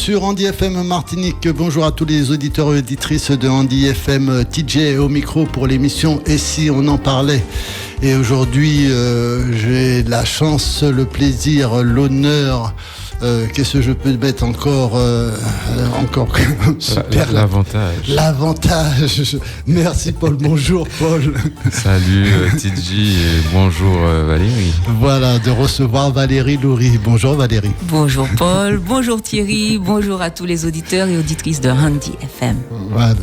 sur Andy FM Martinique. Bonjour à tous les auditeurs et auditrices de Andy FM. TJ au micro pour l'émission Et si on en parlait. Et aujourd'hui, j'ai la chance, le plaisir, l'honneur. Qu'est-ce que je peux mettre encore super. L'avantage. Merci Paul. Bonjour Paul. Salut TJ et bonjour Valérie. Voilà, de recevoir Valérie Loury. Bonjour Valérie. Bonjour Paul, bonjour Thierry, bonjour à tous les auditeurs et auditrices de Andy FM. Voilà.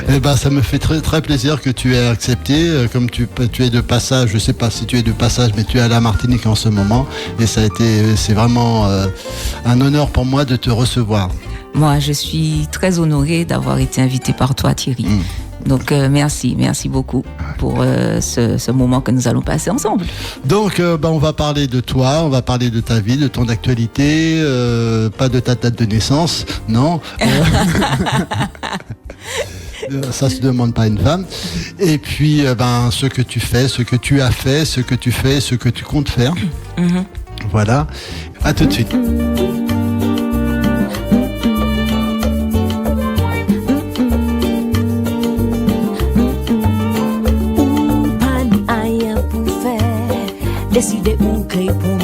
Eh ben, ça me fait très très plaisir que tu aies accepté. Comme tu es de passage, je sais pas si tu es de passage, mais tu es à la Martinique en ce moment. Et c'est vraiment un honneur pour moi de te recevoir. Moi, je suis très honorée d'avoir été invitée par toi, Thierry. Donc, merci beaucoup pour ce moment que nous allons passer ensemble. Donc, on va parler de toi, on va parler de ta vie, de ton actualité, pas de ta date de naissance, non. Ça se demande pas à une femme. Et puis, ce que tu fais, ce que tu as fait, ce que tu fais, ce que tu comptes faire. Voilà. À tout de suite. Décider où qu'est pour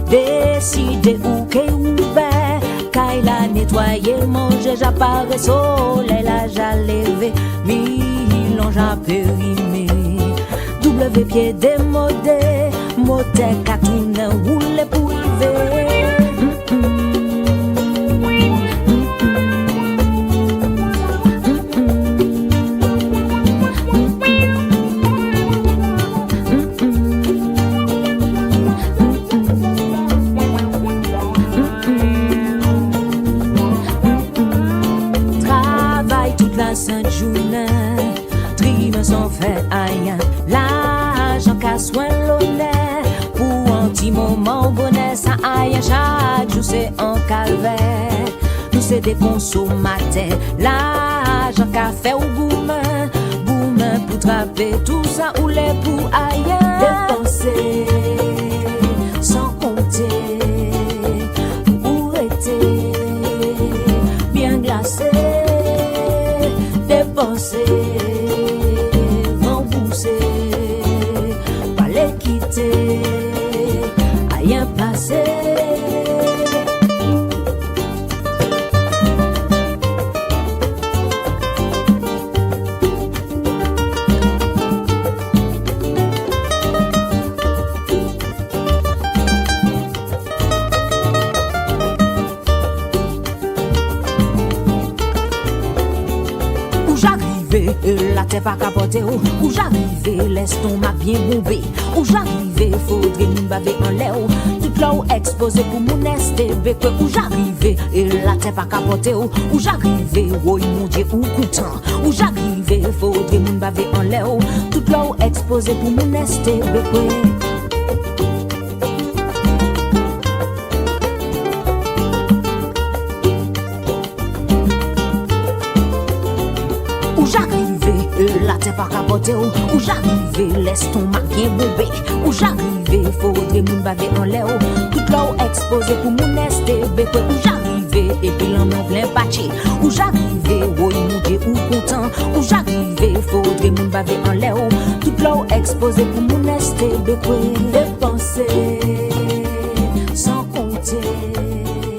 décider où qu'est ouvert. Quand la nettoyer, manger, j'apparaît soleil, là j'allève, milon j'apérimé. W pied démodé, moteur catoune, roule pour yver. Sans fait rien, l'argent qu'à soin l'honneur. Pour un petit moment bonheur, ça aille chaque jour c'est un calvaire. Nous c'est des consommateurs, l'argent qu'à fait au gourmand. Gourmand pour trapper tout ça ou les pour ailleurs. Dépenser sans compter, pour être bien glacé. Dépenser rien passé. Où j'arrivais, la tête pas capotée. Où j'arrivais, l'estomac bien bombé. Où j'arrivais, faudrait me baver en l'air. Tout là où exposé pour mon STV. Où j'arrivais, et la tête pas capotée. Où j'arrivais, oh mon Dieu, où content. Où j'arrivais, faudrait me baver en l'air. Tout là où exposé pour mon STV. Où j'arrivais, la tête pas capotée. Où j'arrivais, l'estomac bien bombé. Où j'arrivais, faudrait me baver en l'air. Tout là où exposé pour mon STB. Où j'arrivais, et puis l'en plein patché. Où j'arrivais, oh mon Dieu, où content. Où j'arrivais, faudrait me baver en l'air. Tout là où exposé pour mon STB. Dépenser sans compter.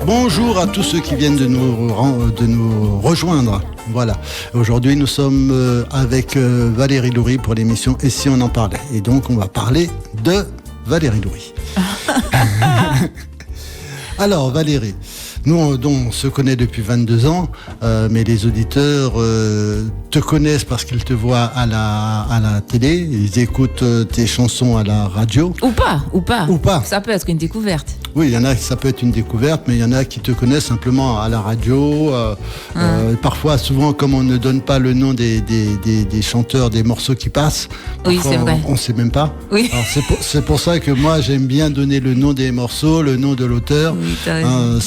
Bonjour à tous ceux qui viennent de nous rejoindre. Voilà. Aujourd'hui, nous sommes avec Valérie Loury pour l'émission Et si on en parlait. Et donc, on va parler de Valérie Loury. Alors, Valérie, nous, on se connaît depuis 22 ans, mais les auditeurs te connaissent parce qu'ils te voient à la télé, ils écoutent tes chansons à la radio. Ou pas. Ça peut être une découverte. Oui, il y en a, ça peut être une découverte, mais il y en a qui te connaissent simplement à la radio. Parfois, souvent, comme on ne donne pas le nom des chanteurs, des morceaux qui passent, oui, c'est vrai. On ne sait même pas. Oui. Alors, c'est pour ça que moi, j'aime bien donner le nom des morceaux, le nom de l'auteur. Oui, t'as raison.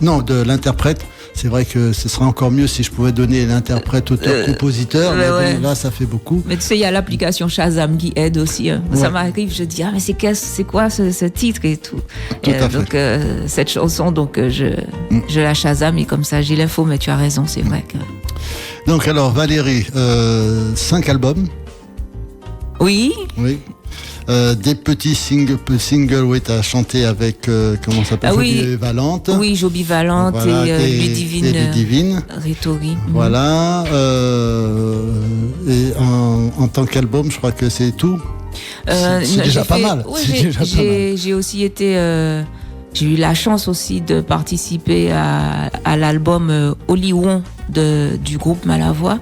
De l'interprète. C'est vrai que ce serait encore mieux si je pouvais donner l'interprète, auteur, compositeur. Mais ouais. bon, là, ça fait beaucoup. Mais tu sais, il y a l'application Shazam qui aide aussi. Hein. Ouais. Ça m'arrive, je dis, mais c'est quoi ce titre et tout. Tout à fait. Donc, cette chanson, donc, je la Shazam et comme ça, j'ai l'info, mais tu as raison, c'est vrai que... Donc, alors, Valérie, 5 albums. Oui. Oui. Des petits singles, oui, tu as chanté avec, comment ça s'appelle, oui. Valente. Oui, Joby Valente Voilà, et Ludivine Rétori. Mhm. Voilà. Et en tant qu'album, je crois que c'est tout. C'est déjà pas mal. Oui, C'est déjà pas mal. j'ai aussi été... j'ai eu la chance aussi de participer à l'album Holy One du groupe Malavoie.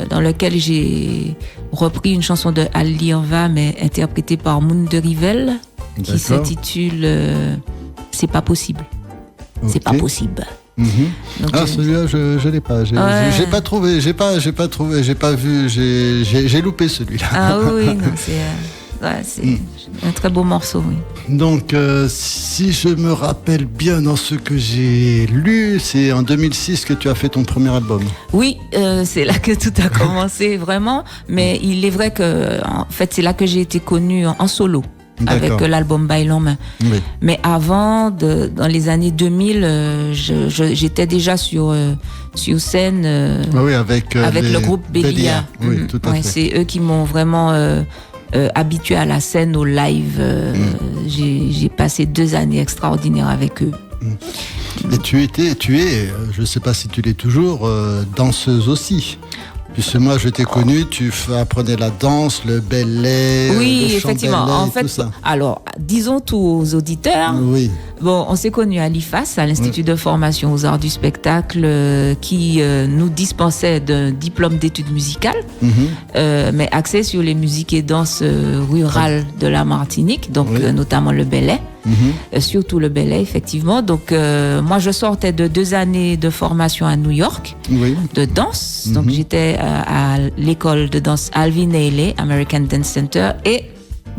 Dans lequel j'ai repris une chanson de Al Lirva, mais interprétée par Moon de Rivel, qui s'intitule C'est pas possible. Okay. C'est pas possible. Donc, celui-là, je l'ai pas. J'ai pas trouvé. J'ai pas vu. J'ai loupé celui-là. Ah oui, non, c'est un très beau morceau, oui. Donc, si je me rappelle bien dans ce que j'ai lu, c'est en 2006 que tu as fait ton premier album. Oui, c'est là que tout a commencé, vraiment. Mais il est vrai que, en fait, c'est là que j'ai été connue en solo. D'accord. Avec l'album Bail en main. Oui. Mais avant, dans les années 2000, j'étais déjà sur scène oui, avec le groupe Bélia. Oui, tout à fait. C'est eux qui m'ont vraiment habitué à la scène, au live. J'ai passé 2 années extraordinaires avec eux. Et tu es, je ne sais pas si tu l'es toujours, danseuse aussi. Puisque moi, je t'ai connue, tu apprenais la danse, le ballet, oui, le effectivement. ballet, en fait, tout ça. Alors, disons tout aux auditeurs. Oui. Bon, on s'est connus à l'IFAS, à l'Institut de formation aux arts du spectacle, qui nous dispensait d'un diplôme d'études musicales, mais axé sur les musiques et danses rurales de la Martinique, donc notamment le ballet. Surtout le ballet, effectivement. Donc, moi, je sortais de 2 années de formation à New York, de danse. Donc, j'étais à l'école de danse Alvin Ailey, American Dance Center, et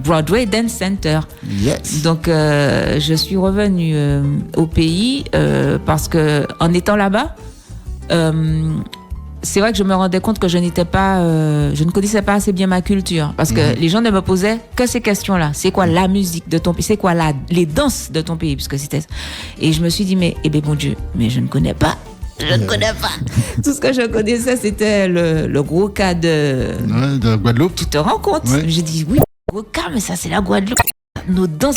Broadway Dance Center. Yes. Donc, je suis revenue au pays parce que, en étant là-bas, c'est vrai que je me rendais compte que je ne connaissais pas assez bien ma culture, parce que les gens ne me posaient que ces questions-là. C'est quoi la musique de ton pays? C'est quoi les danses de ton pays? Puisque c'était... Et je me suis dit, mais mon Dieu, mais je ne connais pas. Je ne connais pas. Tout ce que je connaissais, c'était le gros cas de Guadeloupe. Tu te rends compte? J'ai dit, oui, le gros cas, mais ça, c'est la Guadeloupe. Nos danses.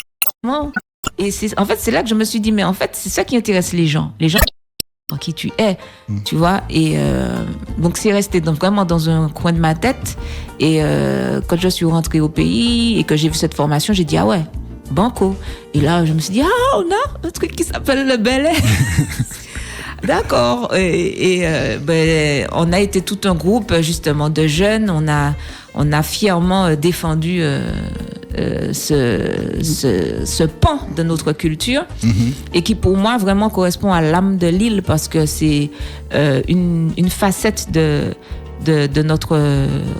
Et en fait, c'est là que je me suis dit, mais en fait, c'est ça qui intéresse les gens. Les gens dans qui tu es, tu vois. Et donc, c'est resté vraiment dans un coin de ma tête. Et quand je suis rentrée au pays et que j'ai vu cette formation, j'ai dit, ah ouais, banco. Et là, je me suis dit, ah, on a un truc qui s'appelle le ballet. D'accord. Et on a été tout un groupe, justement, de jeunes. On a fièrement défendu ce pan de notre culture et qui, pour moi, vraiment correspond à l'âme de l'île, parce que c'est une facette de notre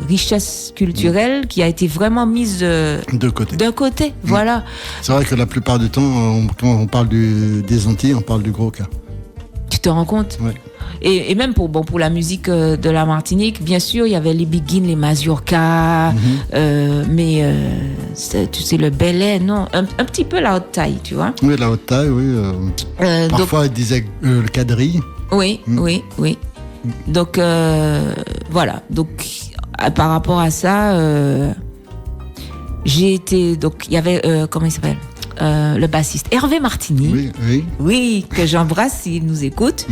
richesse culturelle qui a été vraiment mise de côté. Voilà. C'est vrai que la plupart du temps, quand on parle des Antilles, on parle du gros cas. Tu te rends compte? Oui. Et même pour la musique de la Martinique, bien sûr, il y avait les Biguines, les Mazurka, mais tu sais, le ballet, non, un petit peu la haute taille, tu vois. Oui, la haute taille, oui. Parfois, ils disaient le quadrille. Oui. Donc, voilà. Donc, par rapport à ça, j'ai été... Donc, il y avait... comment il s'appelle? Le bassiste Hervé Martini, oui, que j'embrasse s'il nous écoute.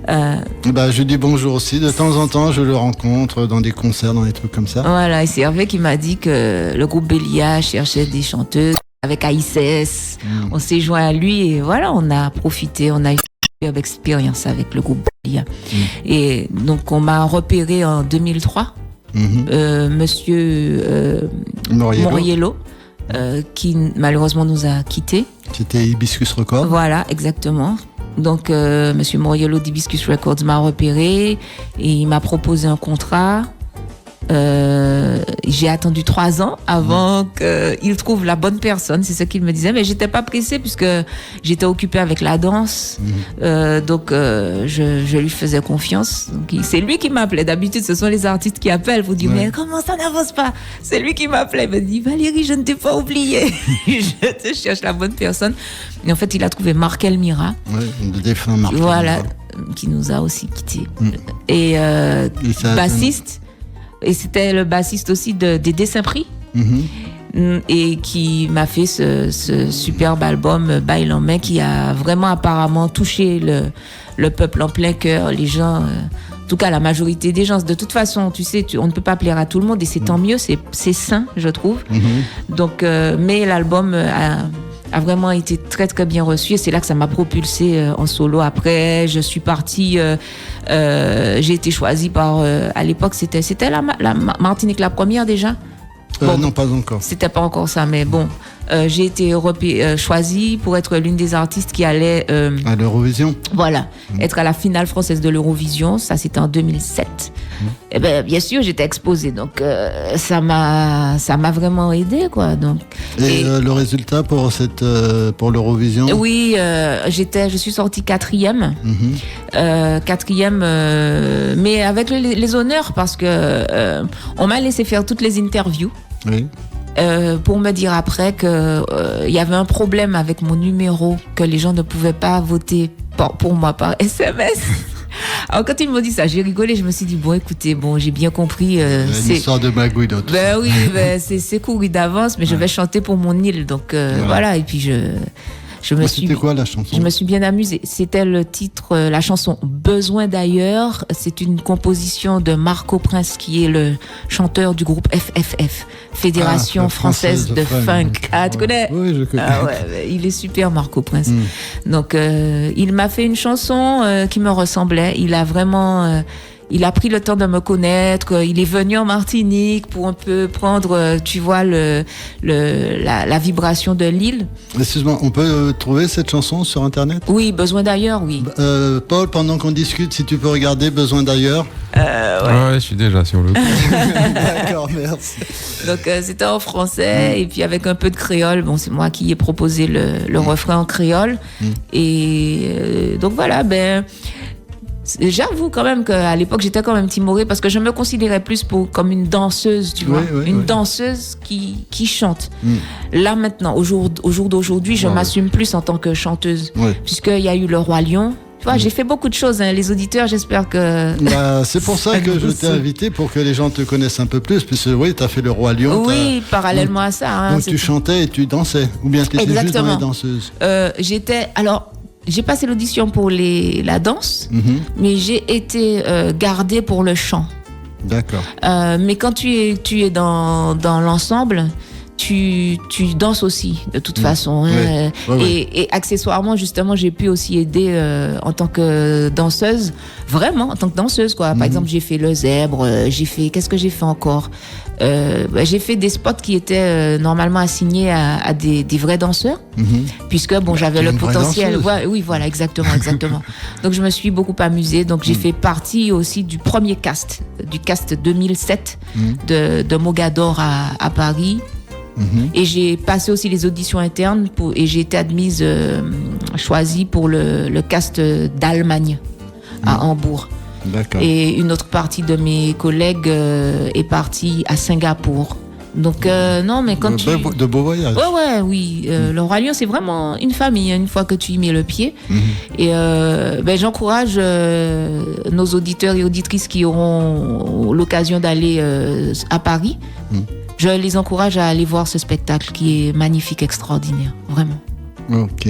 Je dis bonjour aussi. De temps en temps, je le rencontre dans des concerts, dans des trucs comme ça. Voilà, et c'est Hervé qui m'a dit que le groupe Bélia cherchait des chanteuses avec AICS. On s'est joint à lui et voilà, on a profité, on a eu une expérience avec le groupe Bélia. Et donc, on m'a repéré en 2003, monsieur Moriello. Qui malheureusement nous a quittés. C'était Hibiscus Records. Voilà, exactement. Donc, monsieur Moriello d'Hibiscus Records m'a repéré et il m'a proposé un contrat. J'ai attendu 3 ans avant qu'il trouve la bonne personne, c'est ce qu'il me disait, mais j'étais pas pressée puisque j'étais occupée avec la danse, donc je lui faisais confiance. Donc, c'est lui qui m'appelait. D'habitude, ce sont les artistes qui appellent pour dire mais comment ça n'avance pas? C'est lui qui m'appelait, il me dit Valérie, je ne t'ai pas oublié, je te cherche la bonne personne. Et en fait, il a trouvé Marc Elmira, le défunt Marc voilà, Elmira, qui nous a aussi quittés. Et bassiste. Et c'était le bassiste aussi des Saint-Prix. Et qui m'a fait ce superbe album Bail en main qui a vraiment apparemment touché le peuple en plein cœur, les gens, en tout cas la majorité des gens. De toute façon, tu sais, on ne peut pas plaire à tout le monde et c'est tant mieux, c'est sain, je trouve. Donc, mais l'album a vraiment été très très bien reçu et c'est là que ça m'a propulsée en solo. Après, je suis partie, j'ai été choisie par, à l'époque c'était la Martinique la première déjà. Bon, non, pas encore. C'était pas encore ça, mais bon, j'ai été choisie pour être l'une des artistes qui allait à l'Eurovision. Voilà, être à la finale française de l'Eurovision. Ça, c'était en 2007. Et ben, bien sûr, j'étais exposée, donc ça m'a vraiment aidée, quoi. Donc. Et le résultat pour l'Eurovision? Oui, je suis sortie 4e. 4e, mais avec les honneurs parce que on m'a laissé faire toutes les interviews. Oui. Pour me dire après que y avait un problème avec mon numéro, que les gens ne pouvaient pas voter pour moi par SMS. Alors quand ils m'ont dit ça, j'ai rigolé, je me suis dit bon écoutez, j'ai bien compris. C'est une histoire de magouille dans tout ça. Oui, c'est couru d'avance, mais je vais chanter pour mon île, donc voilà. Et puis c'était quoi la chanson? Je me suis bien amusée. C'était le titre, la chanson Besoin d'ailleurs. C'est une composition de Marco Prince, qui est le chanteur du groupe FFF, Fédération Française de Funk. Ah, tu connais? Oui, je connais. Ah ouais, il est super, Marco Prince. Donc, il m'a fait une chanson qui me ressemblait. Il a vraiment... il a pris le temps de me connaître. Il est venu en Martinique pour un peu prendre, tu vois, la vibration de l'île. Excuse-moi, on peut trouver cette chanson sur Internet? Oui, Besoin d'ailleurs, oui. Paul, pendant qu'on discute, si tu peux regarder Besoin d'ailleurs. Ouais, je suis déjà sur le coup. D'accord, merci. Donc, c'était en français et puis avec un peu de créole. Bon, c'est moi qui ai proposé le refrain en créole. Et donc, voilà, j'avoue quand même qu'à l'époque, j'étais quand même timorée parce que je me considérais plus comme une danseuse, tu vois, danseuse qui chante. Là, maintenant, au jour d'aujourd'hui, je m'assume plus en tant que chanteuse, puisqu'il y a eu le Roi Lion. Tu vois, j'ai fait beaucoup de choses, les auditeurs, j'espère que... c'est pour ça que je t'ai invité, pour que les gens te connaissent un peu plus, puisque oui, tu as fait le Roi Lion. Oui, parallèlement à ça. Donc tu chantais et tu dansais, ou bien tu étais juste dans les danseuses? J'ai passé l'audition pour la danse, mais j'ai été gardée pour le chant. D'accord. Mais quand tu es dans l'ensemble, tu danses aussi, de toute façon. Et accessoirement, justement, j'ai pu aussi aider en tant que danseuse, vraiment, en tant que danseuse, quoi. Par exemple, j'ai fait le zèbre, qu'est-ce que j'ai fait encore? J'ai fait des spots qui étaient normalement assignés à des vrais danseurs, puisque j'avais le potentiel. Oui, voilà, exactement. Donc je me suis beaucoup amusée. Donc j'ai fait partie aussi du premier cast 2007 de Mogador à Paris. Et j'ai passé aussi les auditions internes et j'ai été admise, choisie pour le cast d'Allemagne à Hambourg. D'accord. Et une autre partie de mes collègues est partie à Singapour. Donc non, mais quand de beaux voyages. Oui. Le Roi Lion, c'est vraiment une famille une fois que tu y mets le pied. Et j'encourage nos auditeurs et auditrices qui auront l'occasion d'aller à Paris. Je les encourage à aller voir ce spectacle qui est magnifique, extraordinaire, vraiment. Ok.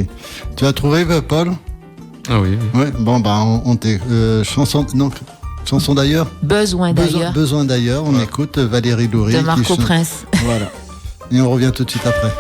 Tu as trouvé, Paul? Ah oui. Ouais. Bon, on t'est chanson d'ailleurs. Besoin d'ailleurs. Besoin d'ailleurs. On écoute Valérie Loury de Marco Prince. Voilà. Et on revient tout de suite après.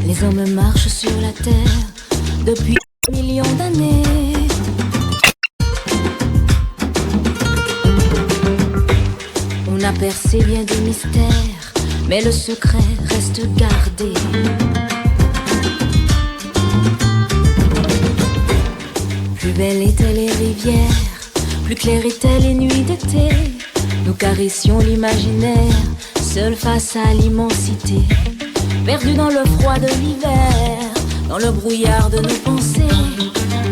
Les hommes marchent sur la terre depuis des millions d'années. On a percé bien des mystères, mais le secret reste gardé. Plus belles étaient les rivières, plus claires étaient les nuits d'été. Nous caressions l'imaginaire, seuls face à l'immensité. Perdus dans le froid de l'hiver, dans le brouillard de nos pensées.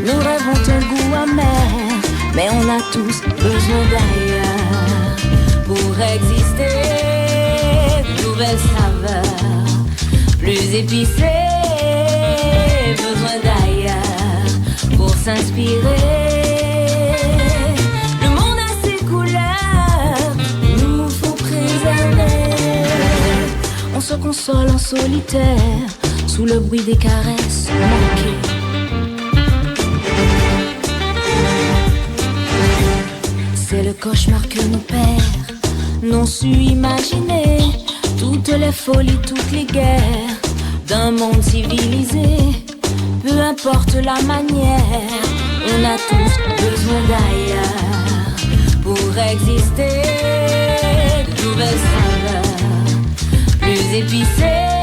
Nos rêves ont un goût amer, mais on a tous besoin d'ailleurs pour exister. De nouvelles saveurs, plus épicées. Besoin d'ailleurs pour s'inspirer. Le monde a ses couleurs, il nous faut préserver. On se console en solitaire, sous le bruit des caresses manquées. C'est le cauchemar que nos pères n'ont su imaginer. Toutes les folies, toutes les guerres d'un monde civilisé. Peu importe la manière, on a tous besoin d'ailleurs pour exister. De nouvelles saveurs, plus épicées.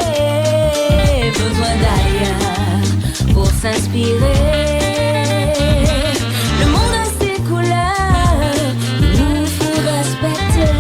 Besoin d'ailleurs pour s'inspirer. Le monde a ses couleurs, il nous faut respecter.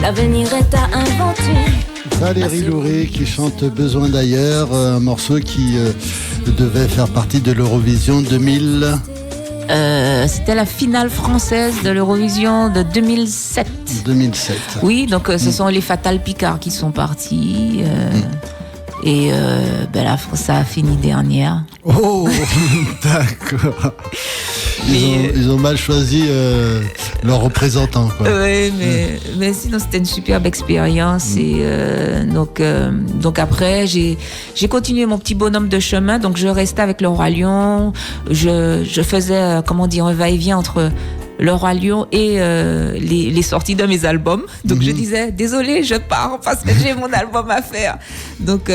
L'avenir est à inventer. Valérie Louré qui chante Besoin d'ailleurs, un morceau qui devait faire partie de l'Eurovision 2000. C'était la finale française de l'Eurovision de 2007. 2007. Oui, donc ce sont les Fatal Picard qui sont partis. Et la France, ça a fini dernière. Oh, d'accord. Ils ont mal choisi leur représentant, quoi. Oui, mais sinon c'était une superbe expérience. Et donc après, j'ai continué mon petit bonhomme de chemin. Donc je restais avec le Roi Lion. Je faisais, un va-et-vient entre le Roi Lion et les sorties de mes albums. Donc je disais, désolé, je pars parce que j'ai mon album à faire. Donc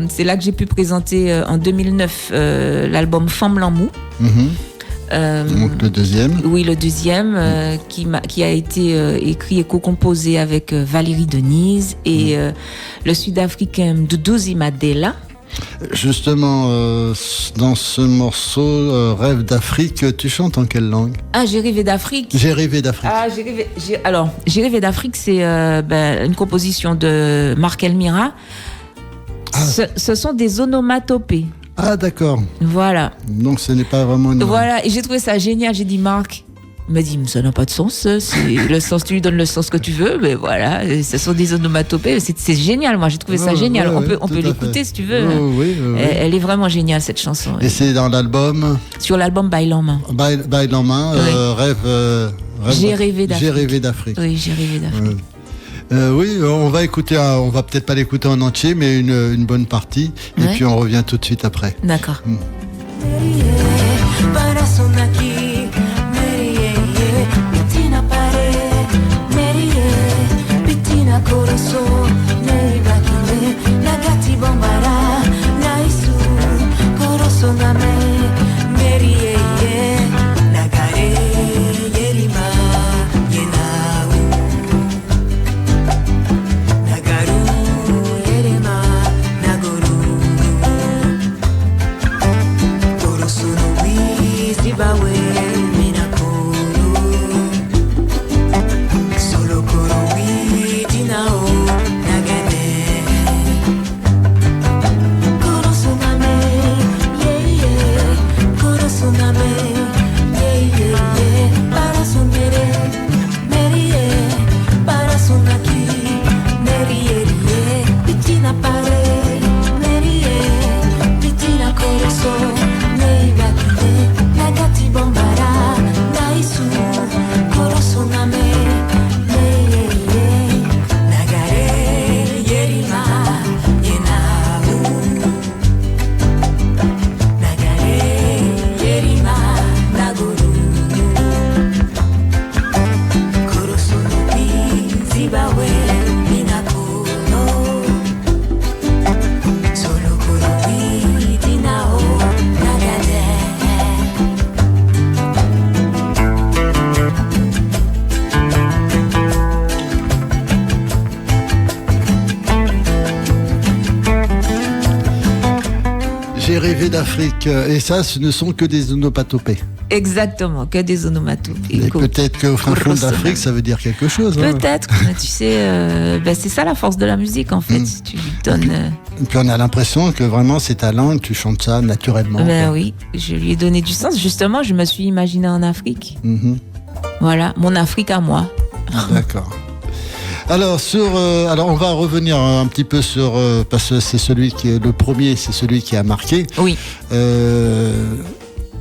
c'est là que j'ai pu présenter en 2009 l'album Femme Lamou. Donc le deuxième. Oui, le deuxième qui a été écrit et co-composé avec Valérie Denise et le Sud-Africain Duduzi Madela. Justement, dans ce morceau Rêve d'Afrique, tu chantes en quelle langue? Ah, j'ai rêvé d'Afrique. J'ai rêvé d'Afrique. Ah, j'ai rêvé d'Afrique, c'est une composition de Marc Elmira. Ce sont des onomatopées. Ah, d'accord. Voilà. Donc ce n'est pas vraiment une... Voilà, et j'ai trouvé ça génial. J'ai dit, Marc, il m'a dit, ça n'a pas de sens. Le sens, tu lui donnes le sens que tu veux, mais voilà, ce sont des onomatopées. C'est génial, moi, j'ai trouvé ça génial. On peut l'écouter si tu veux. Oui. Elle est vraiment géniale, cette chanson. Et c'est dans l'album? Sur l'album Bail en main. Bail en main, Rêve. J'ai rêvé d'Afrique. J'ai rêvé d'Afrique. Oui, j'ai rêvé d'Afrique. Oui, on va écouter, on va peut-être pas l'écouter en entier, mais une bonne partie. Et puis on revient tout de suite après. D'accord. Bawa d'Afrique. Et ça, ce ne sont que des onomatopées. Exactement, que des onomatopées. Mais peut-être qu'au fin fond d'Afrique, ça veut dire quelque chose. Peut-être, mais tu sais, c'est ça la force de la musique, en fait. Si tu lui donnes... Et puis on a l'impression que vraiment, c'est ta langue, tu chantes ça naturellement. Oui, je lui ai donné du sens. Justement, je me suis imaginée en Afrique. Voilà, mon Afrique à moi. D'accord. Alors, on va revenir un petit peu sur, parce que c'est celui qui est le premier, c'est celui qui a marqué. Oui.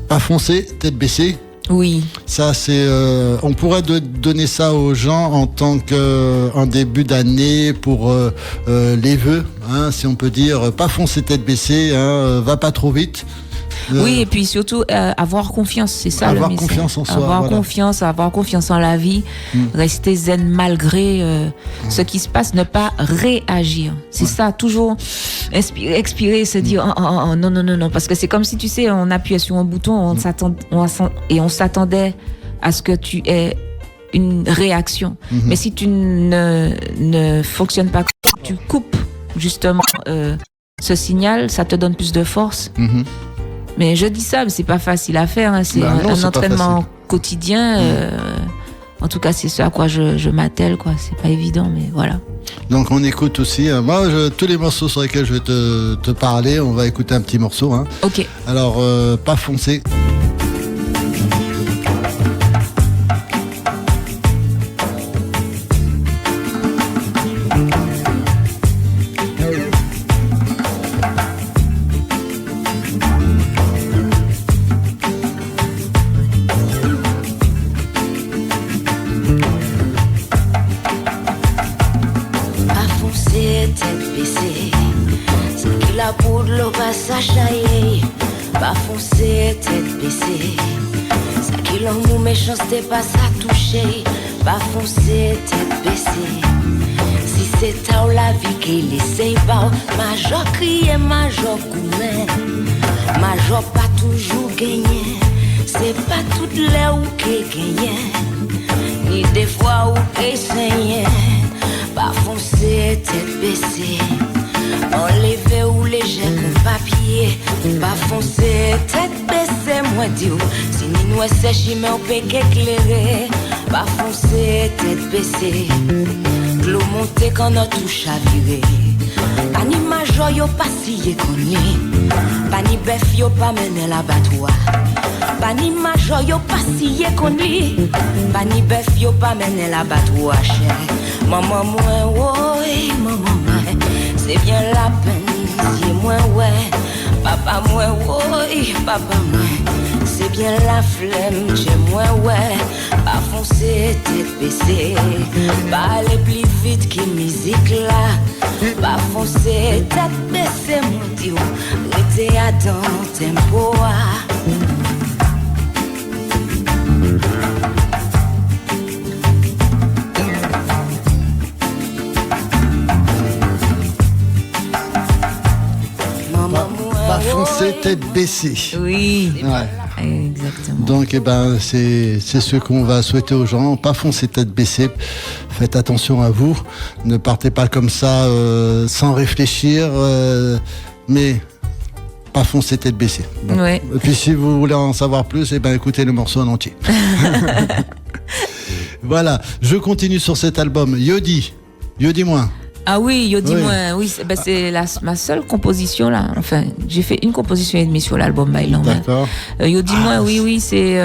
Pas foncé, tête baissée. Oui. Ça, c'est, on pourrait donner ça aux gens en tant qu'en début d'année pour les vœux, hein, si on peut dire, pas foncer tête baissée, hein, va pas trop vite. Oui, et puis surtout avoir confiance, c'est ça le message. Avoir confiance en soi. Avoir confiance en la vie, rester zen malgré ce qui se passe, ne pas réagir. C'est ça, toujours expirer, se dire non, parce que c'est comme si tu sais, on appuyait sur un bouton, on s'attendait à ce que tu aies une réaction. Mais si tu ne fonctionnes pas, tu coupes justement ce signal, ça te donne plus de force. Mais je dis ça, mais c'est pas facile à faire. Hein. C'est un entraînement quotidien. En tout cas, c'est ce à quoi je m'attelle, quoi. C'est pas évident, mais voilà. Donc on écoute aussi. Moi, tous les morceaux sur lesquels je vais te parler, on va écouter un petit morceau. Hein. Ok. Alors, pas foncé. Pas foncer, tête baissée. Ça qui l'amour méchanceté pas ça toucher. Pas foncer, tête baissée. Si c'est ta la vie qui l'essaye pas, major crier, major gourmet. Major pas toujours gagné. C'est pas toutes les ou qui gagnent. Ni des fois ou qui saignent. Pas foncer, tête baissée. Enlever ou léger comme papier. Pas foncer, tête baissée, moi dis si ni nous sèche, mais on peut qu'éclairer. Pas foncer, tête baissée. L'eau montée quand on touche à virer. Pas ni major, yo pas si connu. Pas ni bœuf, yo pas mené l'abattoir. Pas ni major, yo pas si connu. Pas ni bœuf, yo pas mené l'abattoir, cher. Maman, moi, oui, maman, moi. C'est bien la peine, si moi ouais. Papa moi ouais, papa moi. C'est bien la flemme, j'ai moi ouais. Pas foncer, tête baissée. Pas aller plus vite que musique là. Pas foncer, tête baissée, mon Dieu. Rester à dans tempo. Foncer tête baissée. Oui. Ouais. Exactement. Donc, c'est ce qu'on va souhaiter aux gens. Pas foncer tête baissée. Faites attention à vous. Ne partez pas comme ça sans réfléchir. Mais pas foncer tête baissée. Bon. Ouais. Et puis, si vous voulez en savoir plus, écoutez le morceau en entier. Voilà. Je continue sur cet album. Yodi. Yodi-moi. Ah oui, Yodi-moi, oui, c'est ma seule composition là. Enfin, j'ai fait une composition et demie sur l'album Bailan. D'accord. Yodi-moi, oui, c'est.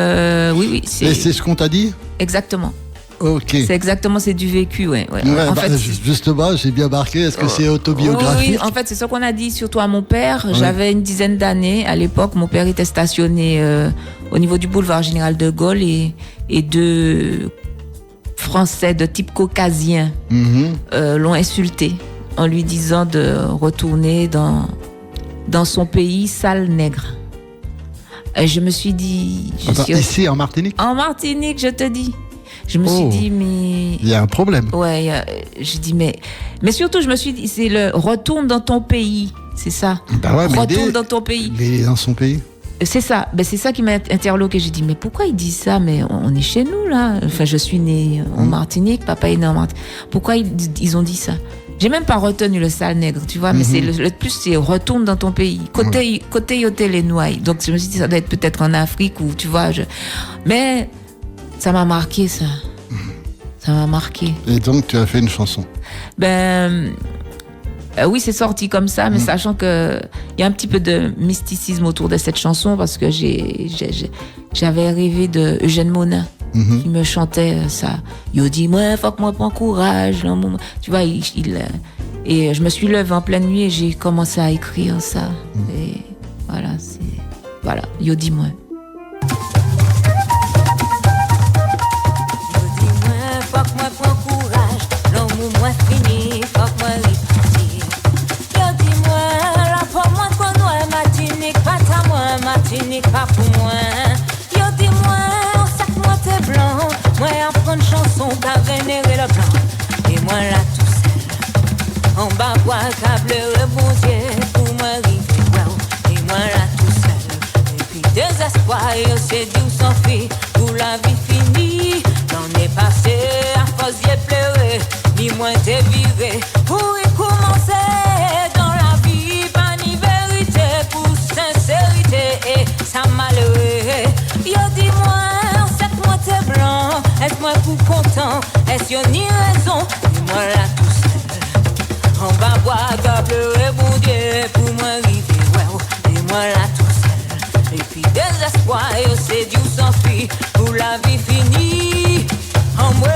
Et c'est ce qu'on t'a dit ? Exactement. Ok. C'est du vécu, ouais. En fait, justement, j'ai bien marqué. Est-ce que c'est autobiographique ? Oui, en fait, c'est ce qu'on a dit surtout à mon père. J'avais une dizaine d'années à l'époque. Mon père était stationné au niveau du boulevard Général de Gaulle et deux Français de type caucasien l'ont insulté en lui disant de retourner dans son pays sale nègre. Et je me suis dit... Ici, en Martinique ? En Martinique, je te dis. Je me suis dit, mais... Il y a un problème. Ouais, j'ai dit, mais surtout, je me suis dit, c'est le retourne dans ton pays, c'est ça. Retourne dans ton pays. Il est dans son pays. C'est ça, c'est ça qui m'a interloqué. J'ai dit, mais pourquoi il dit ça ? Mais on est chez nous, là. Enfin, je suis née en Martinique, papa est né en Martinique. Pourquoi ils ont dit ça ? J'ai même pas retenu le sale nègre, tu vois, mais c'est le plus, c'est retourne dans ton pays. Côté yoté les nouailles. Donc je me suis dit, ça doit être peut-être en Afrique ou tu vois. Mais ça m'a marqué, ça. Ça m'a marqué. Et donc tu as fait une chanson. Oui, c'est sorti comme ça, mais sachant que il y a un petit peu de mysticisme autour de cette chanson parce que j'avais rêvé de Eugène Monin qui me chantait ça. Yo dis-moi, faut que moi prends courage. Là, tu vois, et je me suis levée en pleine nuit et j'ai commencé à écrire ça. Et voilà, yo dis-moi. Martinique pas pour moi. Yo dis-moi, on sac moi t'es blanc. Moi apprendre chanson qu'à vénérer le blanc. Et moi là tout seul, en bas bois qu'à pleurer bon Dieu pour moi river well. Et moi là tout seul, et puis désespoir yo c'est Dieu sans fille pour la vie finie. J'en ai passé à force d'y pleurer, ni moins t'es viré pour y commencer dans la vie, pas ni vérité pour sincérité et ça malheureux. Yo dis-moi, c'est moi t'es blanc, est-ce moi pour content, est-ce y'a ni raison, dis-moi là tout seul, on va boire qu'à pleurer bon Dieu pour moi river well, dis-moi là tout seul, et puis désespoir, yo c'est Dieu sans fille pour la vie finie, en moi.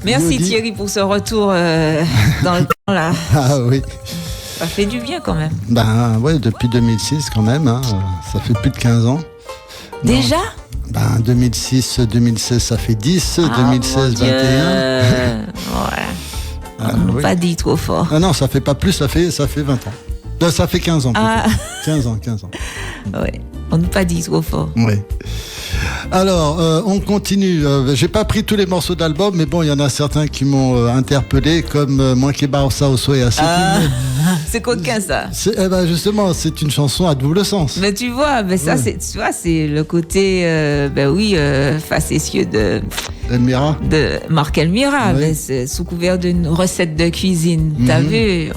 Merci Thierry pour ce retour dans le temps là. Ah oui. Ça fait du bien quand même. Ben ouais, depuis 2006 quand même, hein, ça fait plus de 15 ans. Déjà ? Ben 2006, 2016 ça fait 10, 2016, 21. Ouais. On n'a pas dit trop fort. Ah non, ça fait pas plus, ça fait 20 ans. Non, ça fait 15 ans. 15 ans. Ouais, on n'a pas dit trop fort. Oui. Alors, on continue. J'ai pas pris tous les morceaux d'album, mais bon, il y en a certains qui m'ont interpellé, comme Mwanke Baossa Osoya. C'est coquin ça. Justement, c'est une chanson à double sens. Mais tu vois, ça, c'est le côté, facétieux de Marc Elmira, oui. C'est sous couvert d'une recette de cuisine. T'as vu,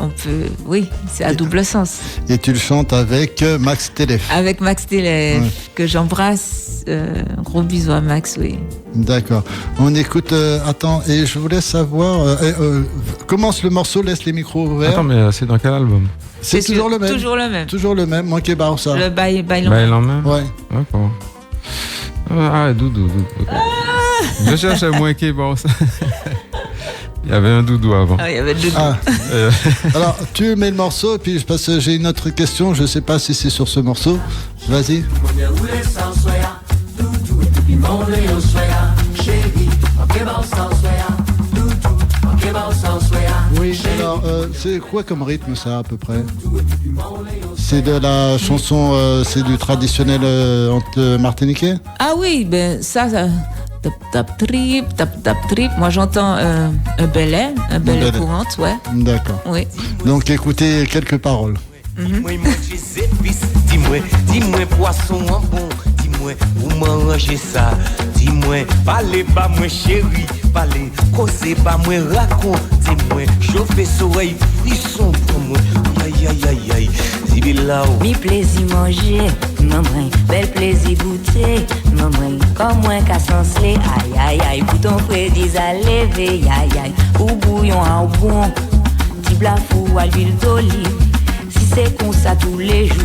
c'est à double sens. Et tu le chantes avec Max Telef. Avec Max Telef, que j'embrasse. Gros bisous à Max, oui. D'accord. On écoute. Attends, et je voulais savoir. Commence le morceau, laisse les micros ouverts. Attends, mais c'est dans quel album ? C'est toujours le même. Toujours le même. Mwanke Baossa. Le bail en main. Ouais. D'accord. Doudou. Je cherchais Mwanke Baossa. Il y avait un doudou avant. Il y avait le doudou. Alors, tu mets le morceau, et puis parce que j'ai une autre question, je ne sais pas si c'est sur ce morceau. Vas-y. Oui, alors, c'est quoi comme rythme ça, à peu près ? C'est de la chanson, c'est du traditionnel martiniquais ? Ah oui, ça... Tap trip. Moi j'entends un belay courante, ouais. D'accord. Oui. Donc écoutez quelques paroles. Dis-moi manger épices, dis-moi poisson en bon, dis-moi où manger ça, dis-moi parlez pas moi chérie, parlez causer pas moi raconte, dis-moi chauffer soleil frisson pour moi. Aïe aïe aïe aïe, Zibila. Mi plaisir manger, maman, bel plaisir goûter, maman, comme moi qu'à sensé, aïe aïe aïe, pour ton frère dis à lever, aïe aïe, ou bouillon en bon, petit blafou à l'huile d'olive, si c'est comme ça tous les jours,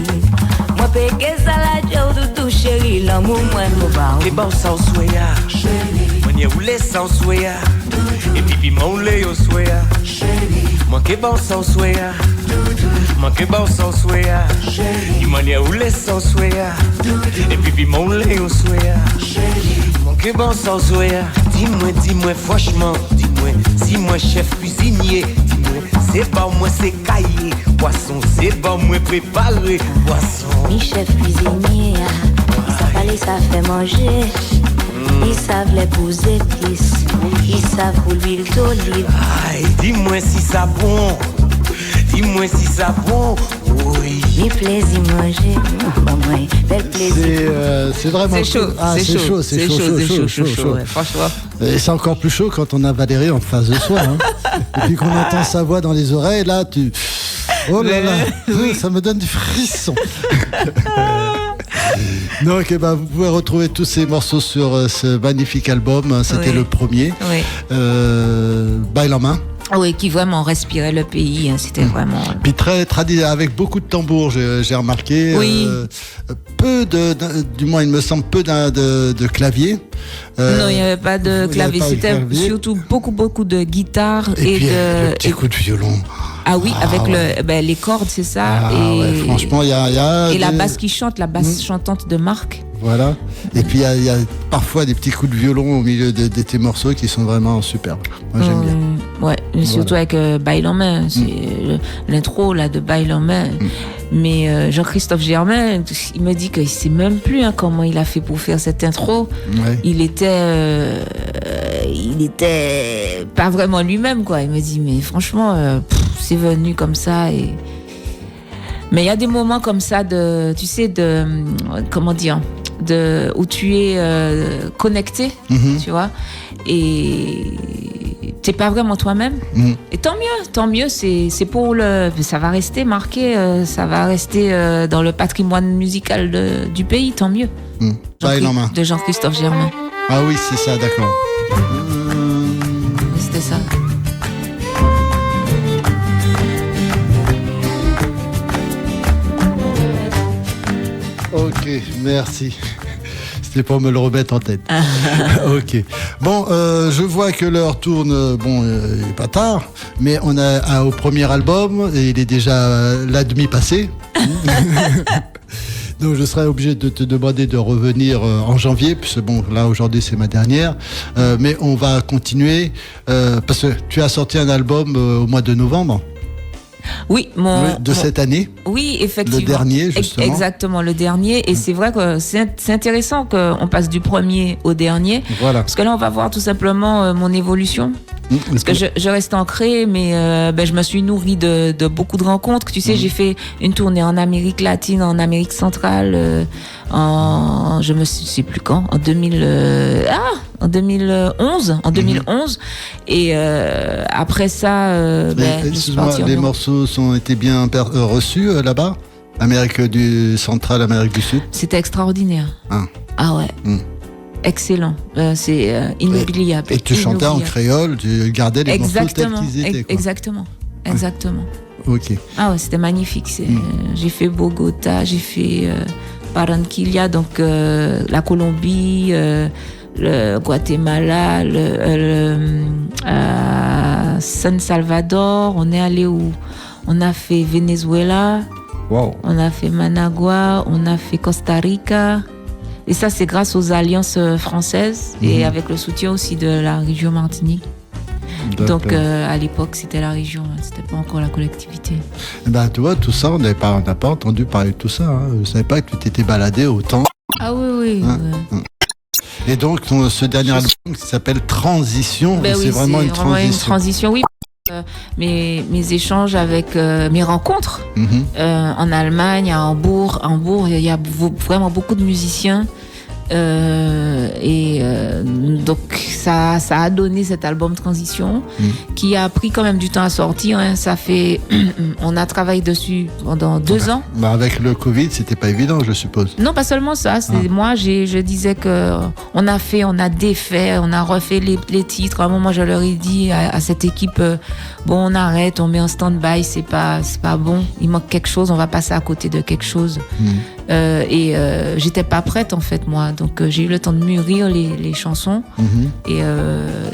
moi pégué salade ou tout chéri, l'amour moi nous va. Que bon ça au soya, chéri, moi n'y a roulé sans soya, et puis piment au lait au soya, chéri, moi que bon ça au soya. Moi que bon sans soya, il m'en y a roulé sans soya, et puis mon lait au soya. Moi que bon sans soya, dis-moi franchement, dis-moi, si moi chef cuisinier, dis-moi, c'est pas moi c'est caillé, poisson, c'est pas moi préparé, poisson. Mi chef cuisinier, ça fallait ça fait manger. Ils savent les pousses épices, ils savent pour l'huile d'olive. Aïe, dis-moi si ça bon. Dis-moi si ça bon, oui. Mi plaisir manger, maman, bel plaisir. C'est vraiment chaud. Ah, c'est chaud. Ouais, franchement. Et c'est encore plus chaud quand on a Valérie en face de soi. Hein. Et puis qu'on entend sa voix dans les oreilles, là, tu... Oh là là, ça me donne du frisson. Donc, vous pouvez retrouver tous ces morceaux sur ce magnifique album. C'était le premier. Oui. Bail en main. Oui, qui vraiment respirait le pays. Hein, c'était vraiment. Puis très avec beaucoup de tambours, j'ai remarqué. Oui. Du moins, il me semble peu de clavier. Non, il n'y avait pas de clavier. C'était surtout beaucoup de guitare et puis, de. Le petit coup de violon. Ah oui, avec les cordes, c'est ça. Ouais, franchement, il y a. Et la basse qui chante, la basse chantante de Marc. Voilà. Et puis il y a parfois des petits coups de violon au milieu de tes morceaux qui sont vraiment superbes. Moi j'aime bien. Ouais, surtout avec Bail en main. C'est l'intro là de Bail en main. Mais Jean-Christophe Germain, il me dit qu'il sait même plus comment il a fait pour faire cette intro. Ouais. Il était pas vraiment lui-même quoi. Il me dit mais franchement c'est venu comme ça et. Mais il y a des moments comme ça où tu es connecté, tu vois, et t'es pas vraiment toi-même. Et tant mieux, c'est pour ça va rester marqué, ça va rester dans le patrimoine musical du pays, tant mieux. De Jean-Christophe Germain. Ah oui, c'est ça, d'accord. C'était ça. Ok, merci. C'était pour me le remettre en tête. Ok. Bon, je vois que l'heure tourne. Bon, il n'est pas tard, mais on a au premier album et il est déjà la demi passée. Donc je serai obligé de te demander de revenir en janvier, puisque bon, là aujourd'hui c'est ma dernière. Mais on va continuer parce que tu as sorti un album au mois de novembre. Oui, cette année. Oui, effectivement. Le dernier, justement. Exactement, le dernier. Et c'est vrai que c'est intéressant qu'on passe du premier au dernier. Voilà. Parce que là, on va voir tout simplement mon évolution. Parce que je reste ancrée, mais je me suis nourrie de beaucoup de rencontres. Tu sais, j'ai fait une tournée en Amérique latine, en Amérique centrale, je me sais plus quand, en 2011. Et après ça, excuse-moi, les morceaux ont été bien reçus là-bas, Amérique du centrale, Amérique du Sud. C'était extraordinaire. Ah ouais. Excellent, c'est inoubliable. Et tu chantais en créole, tu gardais les morceaux tels qu'ils étaient. Quoi. Exactement. Ok. Ah ouais, c'était magnifique. J'ai fait Bogota, j'ai fait Barranquilla, donc la Colombie, le Guatemala, San Salvador. On est allé où? On a fait Venezuela. Wow. On a fait Managua, on a fait Costa Rica. Et ça, c'est grâce aux alliances françaises et avec le soutien aussi de la région Martinique. D'accord. Donc, à l'époque, c'était la région, c'était pas encore la collectivité. Tu vois, tout ça, on n'a pas entendu parler de tout ça. Hein. Je ne savais pas que tu t'étais baladé autant. Ah oui. Et donc, ce dernier album qui s'appelle Transition, c'est vraiment une transition. Oui. mes échanges avec mes rencontres en Allemagne, à Hambourg. À Hambourg, il y a vraiment beaucoup de musiciens. Donc ça a donné cet album Transition qui a pris quand même du temps à sortir, hein. Ça fait on a travaillé dessus pendant 2 ans. Bah avec le Covid, c'était pas évident, je suppose. Non, pas seulement ça, moi je disais que on a défait, on a refait les titres. À un moment, je leur ai dit à cette équipe bon, on arrête, on met en stand-by, c'est pas bon, il manque quelque chose, on va passer à côté de quelque chose. J'étais pas prête en fait, moi. Donc j'ai eu le temps de mûrir les chansons. Et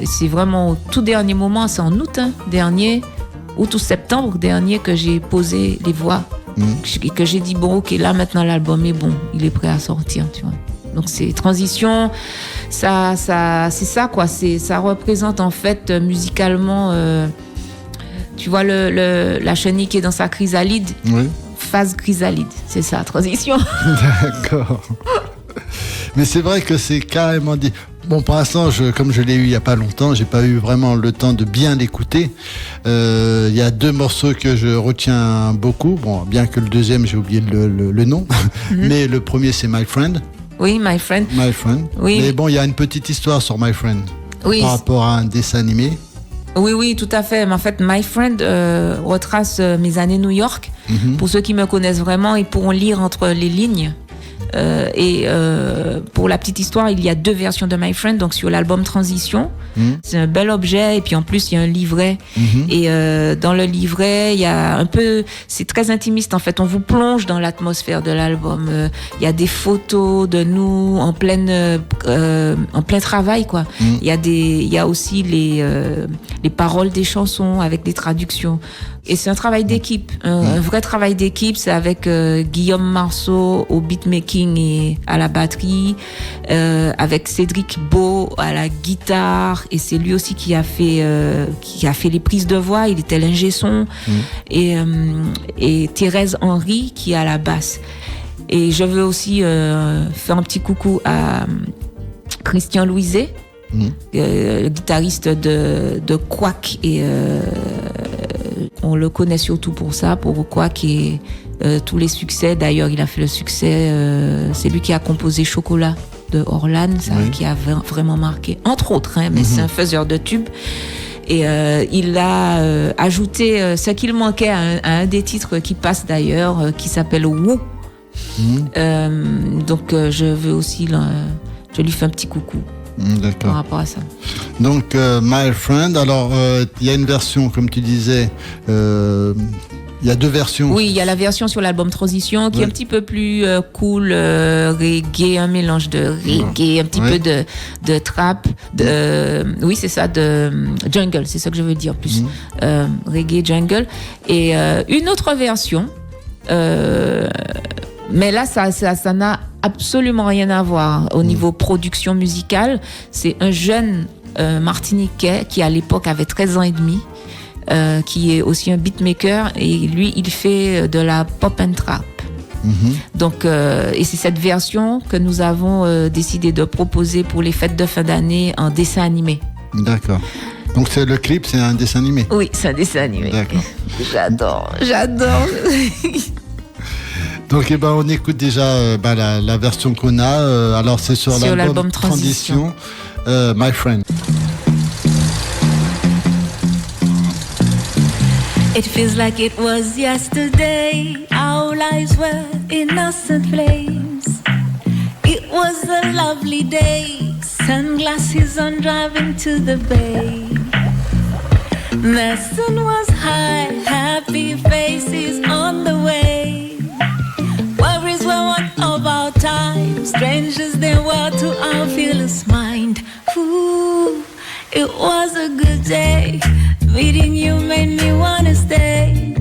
c'est vraiment au tout dernier moment, c'est en août dernier, août ou septembre dernier, que j'ai posé les voix. Que j'ai dit bon, ok, là maintenant l'album est bon, il est prêt à sortir, tu vois. Donc c'est Transition, c'est ça quoi, ça représente en fait musicalement, tu vois la chenille qui est dans sa chrysalide. Oui. Phase chrysalide, c'est ça, Transition. D'accord. Mais c'est vrai que c'est carrément dit. Bon, pour l'instant, comme je l'ai eu il n'y a pas longtemps, j'ai pas eu vraiment le temps de bien l'écouter. Il y a 2 morceaux que je retiens beaucoup. Bon, bien que le deuxième, j'ai oublié le nom. Mais le premier, c'est My Friend. Oui, My Friend. My Friend. Oui. Mais bon, il y a une petite histoire sur My Friend. Oui. Par rapport à un dessin animé. Oui, tout à fait. Mais en fait, My Friend retrace mes années New York. Pour ceux qui me connaissent vraiment, ils pourront lire entre les lignes. Pour la petite histoire, il y a 2 versions de My Friend. Donc sur l'album Transition, c'est un bel objet. Et puis en plus, il y a un livret. Et dans le livret, il y a un peu, c'est très intimiste en fait. On vous plonge dans l'atmosphère de l'album. Il y a des photos de nous en plein travail, quoi. Il y a aussi les paroles des chansons avec des traductions. Et c'est un travail d'équipe, un vrai travail d'équipe. C'est avec Guillaume Marceau au beatmaking et à la batterie, avec Cédric Beau à la guitare, et c'est lui aussi qui a fait les prises de voix. Il était l'ingé son, et Thérèse Henry qui est à la basse. Et je veux aussi faire un petit coucou à Christian Louiset, guitariste de Quack, et on le connaît surtout pour ça, pour Quack et tous les succès. D'ailleurs, il a fait le succès, c'est lui qui a composé Chocolat de Orlan, ça, qui a vraiment marqué, entre autres, mais c'est un faiseur de tubes. Et il a ajouté ce qu'il manquait à un des titres qui passe d'ailleurs, qui s'appelle Woo. Donc je veux aussi, je lui fais un petit coucou. D'accord. Par rapport à ça. Donc, My Friend, alors, il y a une version, comme tu disais, il y a 2 versions. Oui, il y a la version sur l'album Transition qui est un petit peu plus cool, reggae, un mélange de reggae, un petit peu de trap, oui, c'est ça, de jungle, c'est ça que je veux dire plus. Reggae, jungle. Et une autre version, mais là, ça n'a absolument rien à voir au niveau production musicale. C'est un jeune martiniquais qui à l'époque avait 13 ans et demi, qui est aussi un beatmaker, et lui il fait de la pop and trap. Donc et c'est cette version que nous avons décidé de proposer pour les fêtes de fin d'année en dessin animé. D'accord. Donc c'est le clip, c'est un dessin animé. Oui, c'est un dessin animé. D'accord. J'adore. Donc on écoute déjà la version qu'on a. Alors c'est sur l'album Transition. My Friend. It feels like it was yesterday. Our lives were innocent flames. It was a lovely day. Sunglasses on, driving to the bay. The sun was high, happy faces on the way. Worries were one of our time, strangers they were to our fearless mind. Ooh, it was a good day. Meeting you made me wanna stay.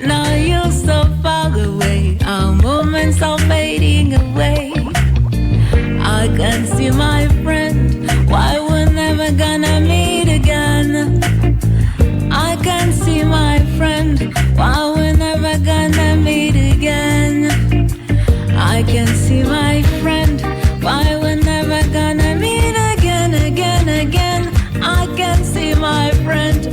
Now you're so far away, our moments are fading away. I can see my friend, why we're never gonna meet again. I can see my friend, why we're never gonna meet again. I can see my friend, why we're never gonna meet again, again, again. I can see my friend,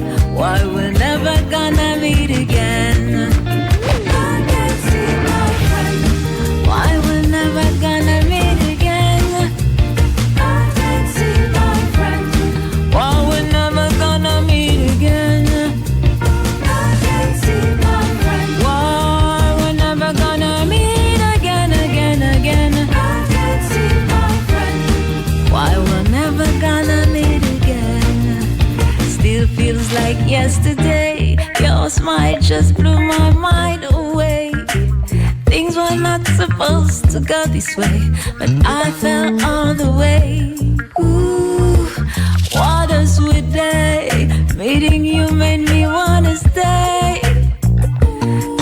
day. Your smile just blew my mind away. Things were not supposed to go this way, but I fell all the way. Ooh, what a sweet day. Meeting you made me wanna stay.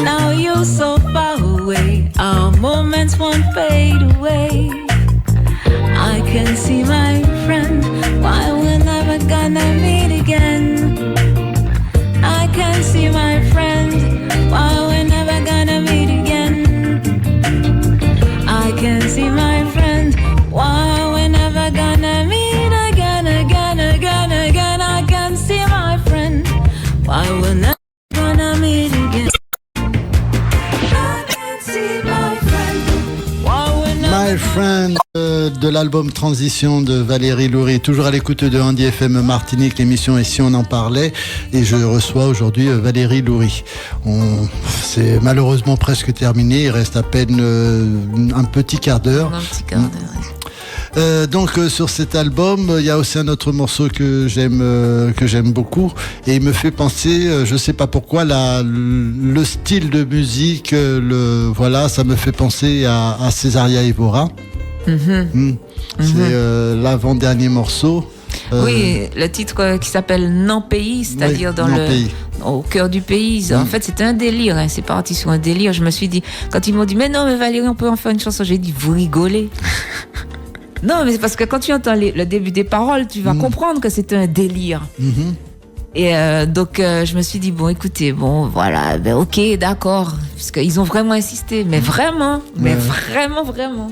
Now you're so far away, our moments won't fade away. I can see my friend, why we're never gonna meet again. I can see my friend, why we're never gonna meet again. I can see my friend, why we're never gonna meet again, again, again, again. I can see my friend, why we're never gonna meet again. I can see my friend, why we're never. My Friend de l'album Transition de Valérie Loury, toujours à l'écoute de Andy FM Martinique, l'émission Et si on en parlait, et je reçois aujourd'hui Valérie Loury. C'est malheureusement presque terminé, il reste à peine un petit quart d'heure. Un petit quart d'heure. Donc sur cet album, il y a aussi un autre morceau que j'aime beaucoup, et il me fait penser, je sais pas pourquoi, le style de musique, voilà, ça me fait penser à Césaria Évora. C'est l'avant-dernier morceau. Oui, le titre qui s'appelle Non Pays, c'est-à-dire au cœur du pays. En fait, c'était un délire, hein. C'est parti sur un délire. Je me suis dit, quand ils m'ont dit, mais non, mais Valérie, on peut en faire une chanson, j'ai dit, vous rigolez. Non, mais c'est parce que quand tu entends le début des paroles, tu vas comprendre que c'était un délire. Et donc, je me suis dit, bon, écoutez, bon, voilà, ben ok, d'accord, puisqu'ils ont vraiment insisté, mais vraiment, vraiment. Donc,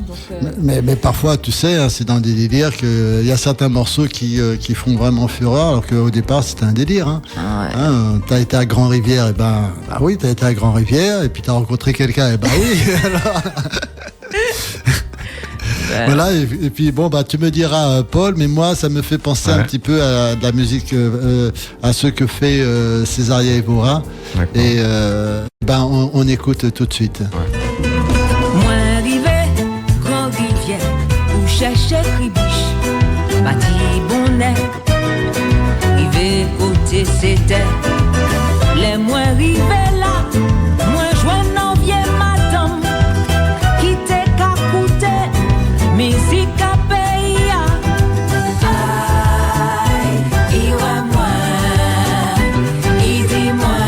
mais parfois, tu sais, hein, c'est dans des délires qu'il y a certains morceaux qui font vraiment fureur, alors qu'au départ, c'était un délire. Hein. Ah ouais. Hein, t'as été à Grand-Rivière, et bah oui, t'as été à Grand-Rivière, et puis t'as rencontré quelqu'un, et bah oui, alors... Voilà, et puis bon, bah tu me diras, Paul, mais moi ça me fait penser un petit peu à de la musique, à ce que fait Césaria Évora. Et on écoute tout de suite. Moi arrivé, Grand-Rivière, où chercher Cribiche, bâti bonnet, rivé côté c'était, les moins rivés là, moins joint en vieux madame, qui t'est qu'à coûter. Musique à pays, aïe, il va moi, il dit moi,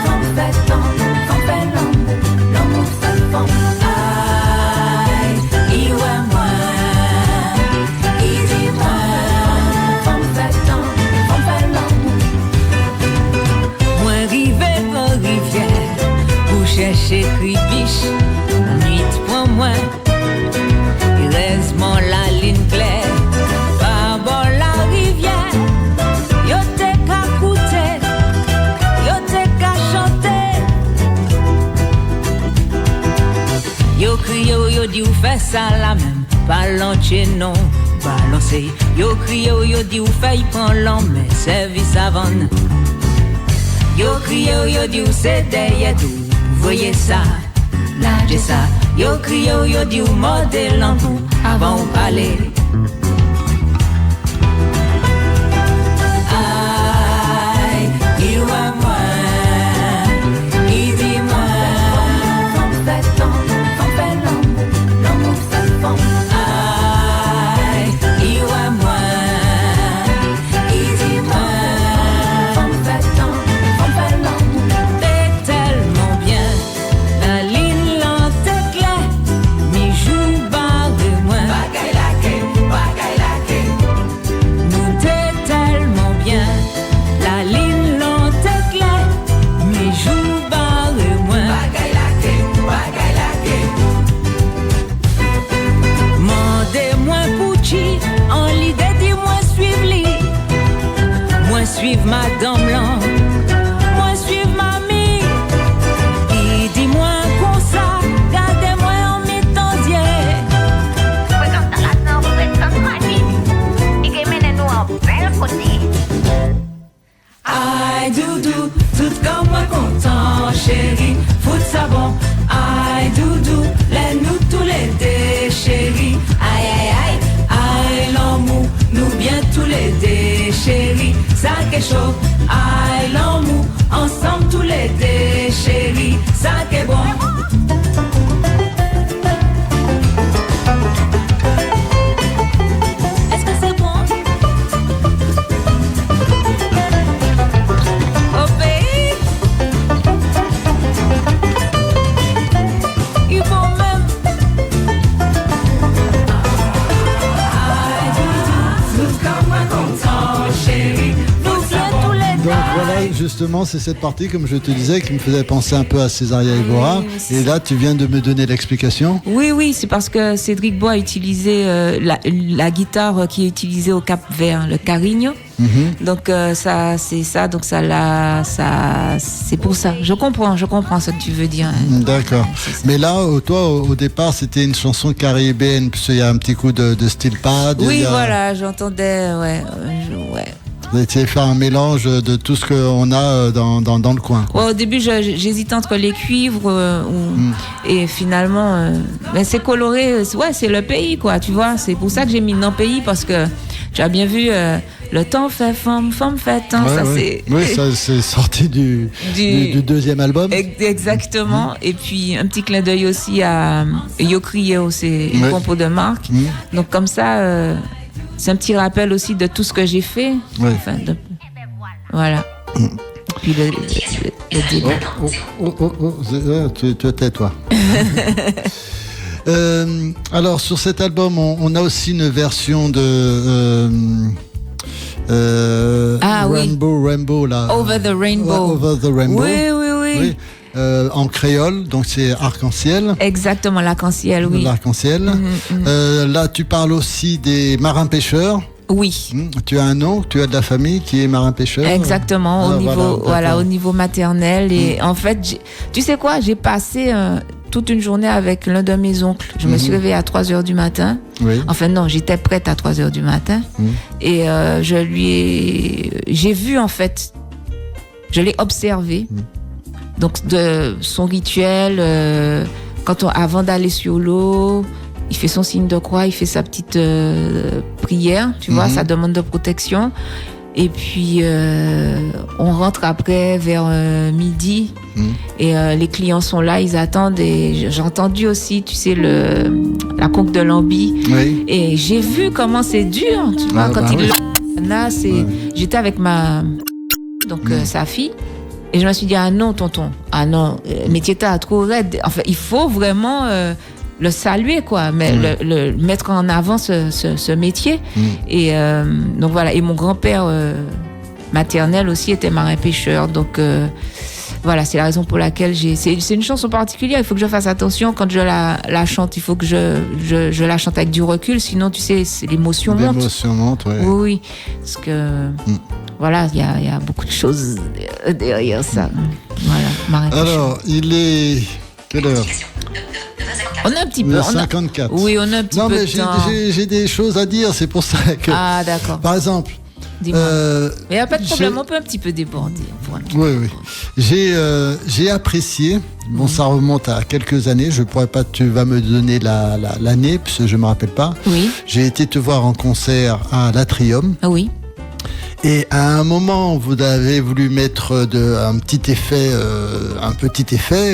femme fait l'amour fait femme, aïe, il va moi, il dit moi, femme fait l'amour. Moi rivé dans rivière, pour chercher Cribiche, nuit pour moi. Laisse-moi la ligne claire, par bord la rivière. Yo t'es qu'à coûter, yo t'es qu'à chanter. Yo crie, yo dit ou fait ça la même, balancer non, balancer. Yo crie, yo dit ou fait y prend l'homme, mais service avant. Yo crie, yo dit ou c'est derrière tout, voyez ça, là j'ai ça. Yo crie, yo dit ou modèle en tout, avant ou parler. Aïe, il va moi, il dit moi, femme fait l'amour fait femme. Aïe, il va moi, il dit moi, femme fait l'amour. T'es tellement bien, la ligne lente est claire, mi joue barre de moi. Bagaille la nous t'es tellement bien, la ligne lente est claire, mi joue barre de moi. Bagaille la mandez-moi Pouchi, en l'idée dis-moi suivre lui, moi suivre madame Blanc. Dis-moi comme ça, gardez-moi en mi-temps-dier. Aïe doudou, tout comme moi content, chérie, fout ça bon. Aïe doudou, laisse-nous tous les deux, chérie. Aïe aïe aïe, aïe l'amour, nous bien tous les deux, chérie. ça qu'est chaud. Aïe, l'amour, ensemble tous les deux, chérie, ça qu'est bon. Est-ce que c'est bon? Au pays, il faut même. Nous comme un content, chérie, nous sommes tous les deux. Donc voilà, justement, c'est cette partie, comme je te disais, qui me faisait penser un peu à Césaria Évora. Et là, tu viens de me donner l'explication. Oui, c'est parce que Cédric Bois a utilisé la guitare qui est utilisée au Cap-Vert, le carigno. Donc ça, c'est ça. Donc c'est pour ça. Je comprends ce que tu veux dire. D'accord. Mais là, toi, au départ, c'était une chanson caribéenne, puisqu'il y a un petit coup de steel pad. Oui, voilà, j'entendais, ouais. Vous avez fait un mélange de tout ce qu'on a dans le coin. Ouais, au début, j'hésitais entre les cuivres et finalement, mais c'est coloré. Ouais, c'est le pays, quoi. Tu vois, c'est pour ça que j'ai mis non pays parce que tu as bien vu. Le temps fait femme fait temps. Ouais, ça, ouais. c'est... Oui, ça c'est sorti du deuxième album. Exactement. Et puis un petit clin d'œil aussi à Yokrio, c'est une compo de Marc. Donc comme ça, c'est un petit rappel aussi de tout ce que j'ai fait. Ouais. Enfin, voilà. Puis le début. Tu tais-toi. Alors sur cet album, on a aussi une version de Rainbow là. Over the Rainbow. Over the Rainbow. Oui. En créole, donc c'est arc-en-ciel. Exactement, l'arc-en-ciel, oui. L'arc-en-ciel. Là, tu parles aussi des marins-pêcheurs. Oui. Tu as un nom, tu as de la famille qui est marin-pêcheur. Exactement, au niveau maternel. Et en fait, tu sais quoi, j'ai passé toute une journée avec l'un de mes oncles. Je me suis réveillée à 3h du matin. Oui. Enfin non, j'étais prête à 3h du matin. Et j'ai vu en fait, je l'ai observé. Donc de son rituel, avant d'aller sur l'eau, il fait son signe de croix, il fait sa petite prière, tu vois, sa demande de protection. Et puis on rentre après vers midi et les clients sont là, ils attendent. Et j'ai entendu aussi, tu sais, la conque de Lambi. Oui. Et j'ai vu comment c'est dur, tu vois, quand j'étais avec sa fille. Et je me suis dit, ah non, tonton, Métieta a trop raide. Enfin, il faut vraiment le saluer, quoi, mais le mettre en avant ce métier. Et donc voilà. Et mon grand-père maternel aussi était marin-pêcheur. Donc voilà, c'est la raison pour laquelle c'est une chanson particulière. Il faut que je fasse attention quand je la chante. Il faut que je la chante avec du recul. Sinon, tu sais, l'émotion monte. L'émotion monte, ouais. Oui. Parce que... Voilà, il y a beaucoup de choses derrière ça. Voilà, alors, il est... Quelle heure? On a un petit peu... 54. Oui, on a un petit peu de temps. J'ai des choses à dire, c'est pour ça que... Ah, d'accord. Par exemple... Dis-moi. Mais il n'y a pas de problème, on peut un petit peu déborder. Oui. J'ai apprécié, ça remonte à quelques années, je pourrais pas, tu vas me donner l'année, puisque je ne me rappelle pas. Oui. J'ai été te voir en concert à l'Atrium. Oui. Et à un moment, vous avez voulu mettre un petit effet,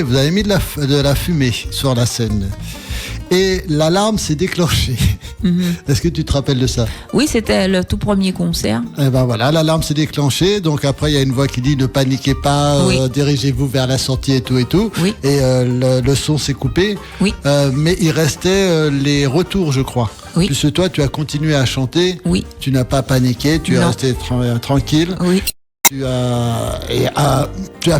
vous avez mis de la fumée sur la scène. Et l'alarme s'est déclenchée. Est-ce que tu te rappelles de ça? Oui, c'était le tout premier concert. Et ben voilà, l'alarme s'est déclenchée. Donc après, il y a une voix qui dit ne paniquez pas, dirigez-vous vers la sortie et tout et tout. Oui. Et le son s'est coupé. Oui. Mais il restait les retours, je crois. Oui. Puisque toi, tu as continué à chanter. Oui. Tu n'as pas paniqué, tu es resté tranquille. Oui. Tu as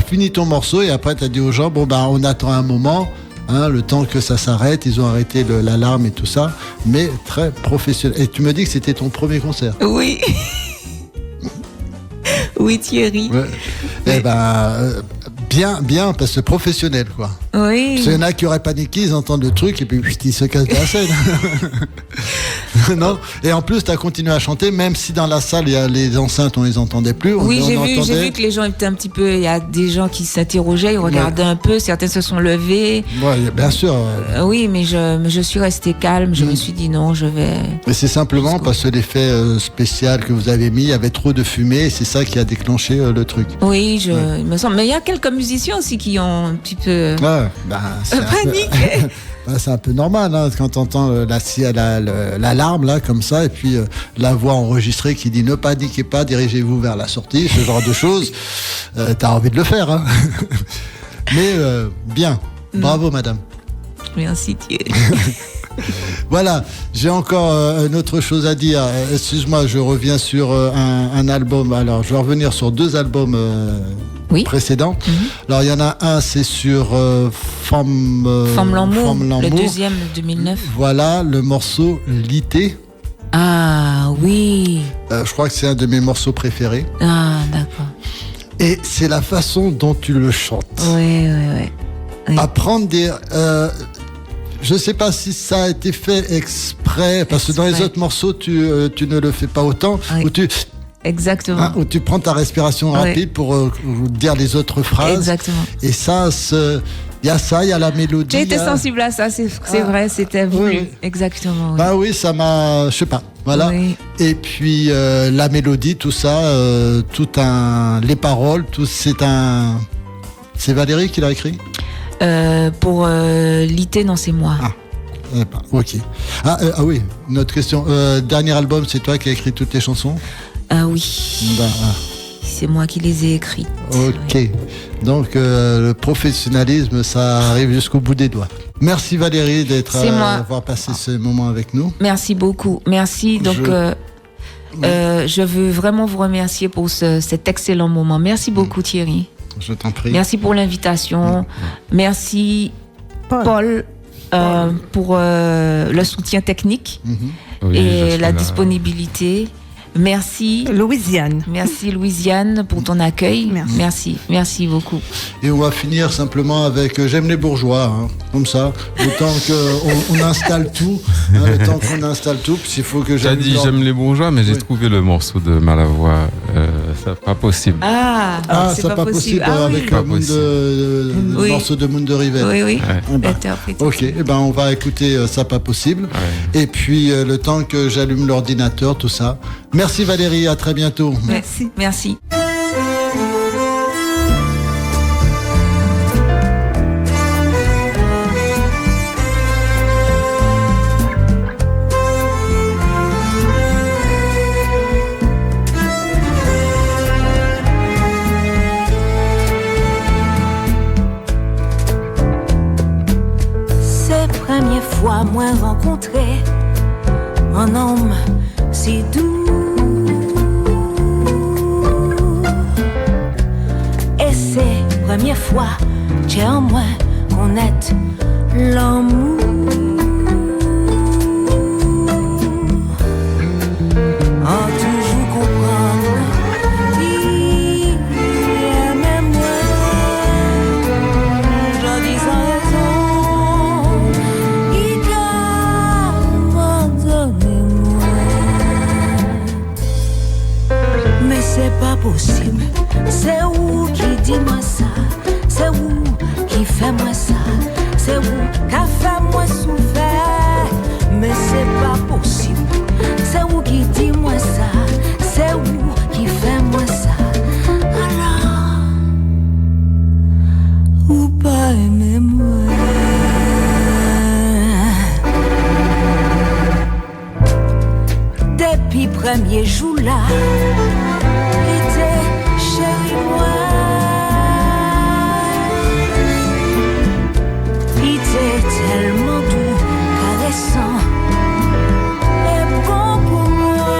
fini ton morceau et après, tu as dit aux gens, on attend un moment. Le temps que ça s'arrête, ils ont arrêté l'alarme et tout ça, mais très professionnel. Et tu me dis que c'était ton premier concert. Oui. Oui, Thierry. Ouais. Eh bien, parce que professionnel, quoi. Oui. Parce qu'il y en a qui auraient paniqué, ils entendent le truc et puis ils se cassent de la scène. Non. Et en plus, tu as continué à chanter, même si dans la salle, il y a les enceintes, on les entendait plus. Oui, j'ai entendait... vu que les gens étaient un petit peu. Il y a des gens qui s'interrogeaient, ils regardaient un peu, certains se sont levés. Ouais, bien sûr. Oui, mais je suis restée calme, je me suis dit non, je vais. Et c'est simplement parce que l'effet spécial que vous avez mis, il y avait trop de fumée et c'est ça qui a déclenché le truc. Oui, il me semble. Mais il y a quelques musiciens aussi qui ont un petit peu. Ouais, c'est paniqué. C'est un peu normal hein, quand tu entends l'alarme là comme ça et puis la voix enregistrée qui dit ne paniquez pas, dirigez-vous vers la sortie, ce genre de choses, t'as envie de le faire. Hein. Mais bien, bravo madame. Merci Thierry. Voilà, j'ai encore une autre chose à dire. Excuse-moi, je reviens sur un album. Alors, je vais revenir sur 2 albums précédents. Alors, il y en a un, c'est sur Femme l'amour, le deuxième de 2009. Voilà, le morceau Lité. Ah oui. Je crois que c'est un de mes morceaux préférés. Ah, d'accord. Et c'est la façon dont tu le chantes. Oui. Apprendre des... je ne sais pas si ça a été fait exprès, parce que dans les autres morceaux, tu ne le fais pas autant. Oui. Exactement. Où tu prends ta respiration rapide pour dire les autres phrases. Exactement. Et ça, il y a ça, il y a la mélodie. J'ai été sensible à ça, c'est vrai, c'était voulu. Oui. Exactement. Oui. Bah oui, ça m'a... Je sais pas. Voilà. Oui. Et puis, la mélodie, tout ça, les paroles, c'est Valérie qui l'a écrit ? Pour Lité, non, c'est moi. Ok. Ah oui, une autre question. Dernier album, c'est toi qui as écrit toutes les chansons ? Ah oui. C'est moi qui les ai écrites. Ok. Oui. Donc, le professionnalisme, ça arrive jusqu'au bout des doigts. Merci Valérie d'avoir passé ce moment avec nous. Merci beaucoup. Merci. Donc, je veux vraiment vous remercier pour cet excellent moment. Merci beaucoup Thierry. Je t'en prie. Merci pour l'invitation. Merci Paul pour le soutien technique et la disponibilité. Merci Louisiane. Merci Louisiane pour ton accueil. Merci beaucoup. Et on va finir simplement avec J'aime les bourgeois, hein, comme ça. Le temps qu'on installe tout, le temps qu'on installe tout, puis il faut que j'aime. T'as dit J'aime les bourgeois, mais j'ai trouvé le morceau de Malavoie. C'est pas possible. C'est pas possible avec le morceau de Moon de Rivet. Oui. Ok, on va écouter ça pas possible. Ouais. Et puis le temps que j'allume l'ordinateur, tout ça. Merci Valérie, à très bientôt. Merci. C'est première fois moi rencontré un homme si doux. Première fois, j'ai en moi connaître l'amour. En toujours comprendre qui aime moi. J'en dis sans raison, il m'a donné moi. Mais c'est pas possible, c'est où qui dit moi ça? C'est où qui fait moi ça? C'est où qui a fait moi souffert? Mais c'est pas possible. C'est où qui dit moi ça? C'est où qui fait moi ça? Alors, ou pas aimer moi? Depuis premier jour là, était chéri moi. Tellement doux, caressant et bon pour moi.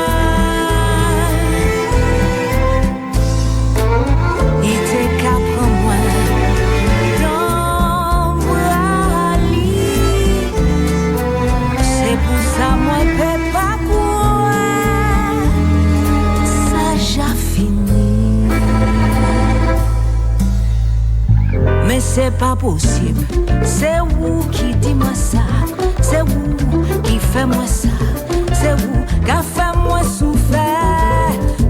Il était qu'après moi dans moi lit. C'est pour ça moi peux pas croire. Ça c'est pas possible. C'est vous qui dit moi ça. C'est vous qui fait moi ça. C'est vous qui a fait moi souffrir.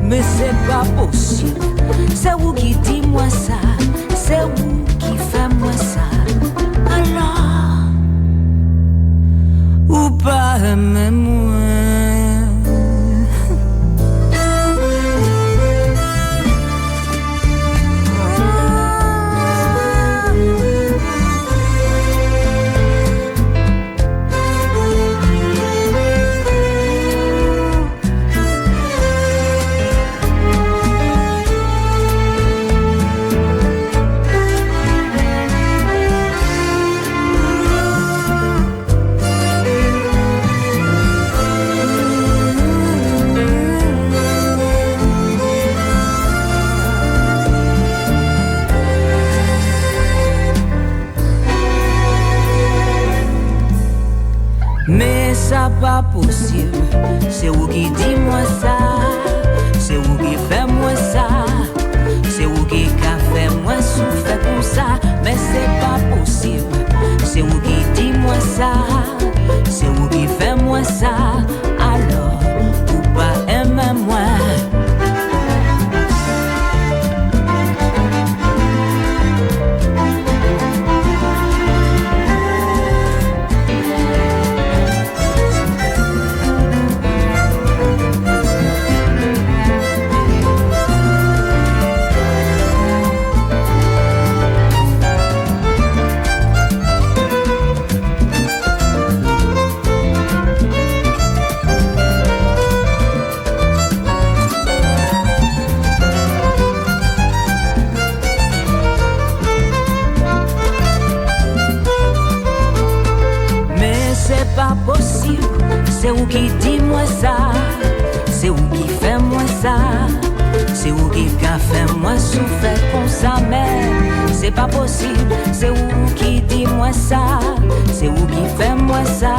Mais c'est pas possible. C'est vous qui dit moi ça. C'est vous qui fait moi ça. Alors, ou pas aimer moi. Mais ça pas possible. C'est vous qui dit moi ça. C'est vous qui fait moi ça. C'est vous qui a fait moi souffrir comme ça. Mais c'est pas possible. C'est vous qui dit moi ça. C'est vous qui fait moi ça. Alors, ou pas aimer moi. C'est vous qui dit moi ça, c'est vous qui fait moi ça, c'est vous qui a fait moi souffrir comme ça, mais c'est pas possible. C'est vous qui dit moi ça, c'est vous qui fait moi ça,